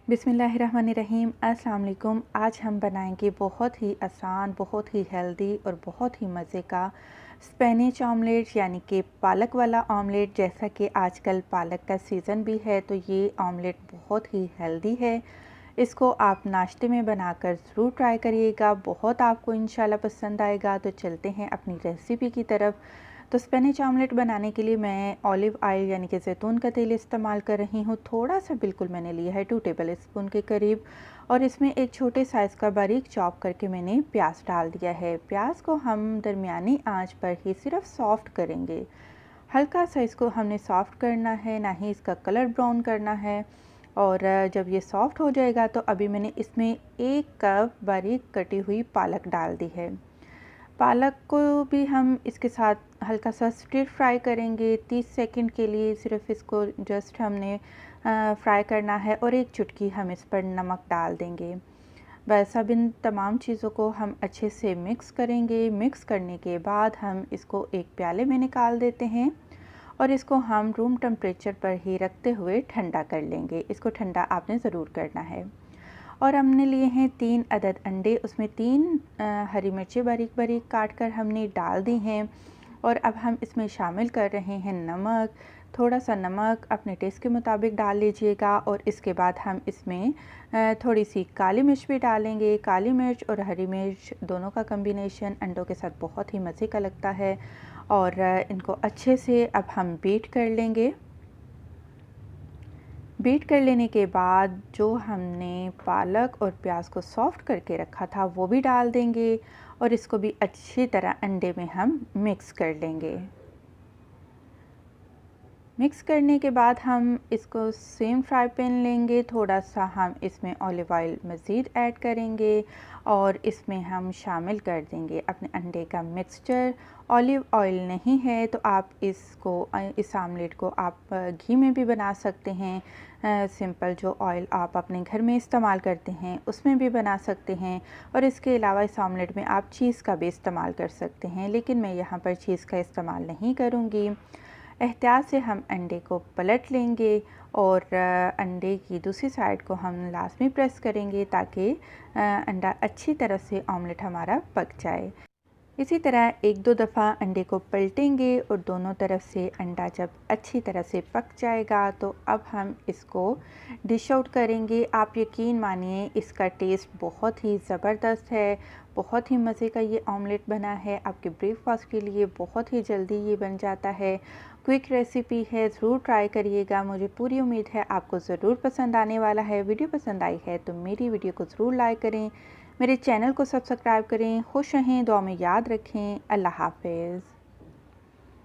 बिस्मिल्लाहिर्रहमानिर्रहीम। अस्सलाम वालेकुम। आज हम बनाएंगे बहुत ही आसान, बहुत ही हेल्दी और बहुत ही मज़े का स्पिनच ऑमलेट, यानी कि पालक वाला ऑमलेट। जैसा कि आजकल पालक का सीज़न भी है तो ये ऑमलेट बहुत ही हेल्दी है। इसको आप नाश्ते में बनाकर ज़रूर ट्राई करिएगा, बहुत आपको इंशाल्लाह पसंद आएगा। तो चलते हैं अपनी रेसिपी की तरफ। तो स्पिनच ऑमलेट बनाने के लिए मैं ऑलिव ऑयल यानी कि ज़ैतून का तेल इस्तेमाल कर रही हूँ। थोड़ा सा बिल्कुल मैंने लिया है 2 टेबल स्पून के करीब, और इसमें एक छोटे साइज़ का बारीक चॉप करके मैंने प्याज डाल दिया है। प्याज को हम दरमियानी आंच पर ही सिर्फ सॉफ्ट करेंगे, हल्का सा इसको हमने सॉफ्ट करना है, ना ही इसका कलर ब्राउन करना है। और जब ये सॉफ्ट हो जाएगा तो अभी मैंने इसमें 1 कप बारीक कटी हुई पालक डाल दी है। पालक को भी हम इसके साथ हल्का सा स्टिर फ्राई करेंगे 30 सेकंड के लिए। सिर्फ इसको जस्ट हमने फ्राई करना है और 1 चुटकी हम इस पर नमक डाल देंगे। बस अब इन तमाम चीज़ों को हम अच्छे से मिक्स करेंगे। मिक्स करने के बाद हम इसको एक प्याले में निकाल देते हैं और इसको हम रूम टेम्परेचर पर ही रखते हुए ठंडा कर लेंगे। इसको ठंडा आपने ज़रूर करना है। और हमने लिए हैं 3 अदद अंडे, उसमें 3 हरी मिर्ची बारीक बारीक काट कर हमने डाल दी हैं। और अब हम इसमें शामिल कर रहे हैं नमक। थोड़ा सा नमक अपने टेस्ट के मुताबिक डाल लीजिएगा। और इसके बाद हम इसमें थोड़ी सी काली मिर्च भी डालेंगे। काली मिर्च और हरी मिर्च दोनों का कम्बिनेशन अंडों के साथ बहुत ही मज़े का लगता है। और इनको अच्छे से अब हम बीट कर लेंगे। बीट कर लेने के बाद जो हमने पालक और प्याज को सॉफ्ट करके रखा था वो भी डाल देंगे और इसको भी अच्छी तरह अंडे में हम मिक्स कर लेंगे। मिक्स करने के बाद हम इसको सेम फ्राई पैन लेंगे। थोड़ा सा हम इसमें ऑलिव ऑयल मज़ीद ऐड करेंगे और इसमें हम शामिल कर देंगे अपने अंडे का मिक्सचर। ऑलिव ऑयल नहीं है तो आप इस आमलेट को आप घी में भी बना सकते हैं। सिंपल जो ऑयल आप अपने घर में इस्तेमाल करते हैं उसमें भी बना सकते हैं। और इसके अलावा इस आमलेट में आप चीज़ का भी इस्तेमाल कर सकते हैं, लेकिन मैं यहाँ पर चीज़ का इस्तेमाल नहीं करूँगी। एहतियात से हम अंडे को पलट लेंगे और अंडे की दूसरी साइड को हम लाजमी प्रेस करेंगे ताकि अंडा अच्छी तरह से ऑमलेट हमारा पक जाए। इसी तरह 1-2 दफ़ा अंडे को पलटेंगे और दोनों तरफ से अंडा जब अच्छी तरह से पक जाएगा तो अब हम इसको डिश आउट करेंगे। आप यकीन मानिए इसका टेस्ट बहुत ही ज़बरदस्त है। बहुत ही मज़े का ये ऑमलेट बना है। आपके ब्रेकफास्ट के लिए बहुत ही जल्दी ये बन जाता है। क्विक रेसिपी है, ज़रूर ट्राई करिएगा। मुझे पूरी उम्मीद है आपको ज़रूर पसंद आने वाला है। वीडियो पसंद आई है तो मेरी वीडियो को ज़रूर लाइक करें, मेरे चैनल को सब्सक्राइब करें। खुश रहें, दुआ में याद रखें। अल्लाह हाफ़िज़।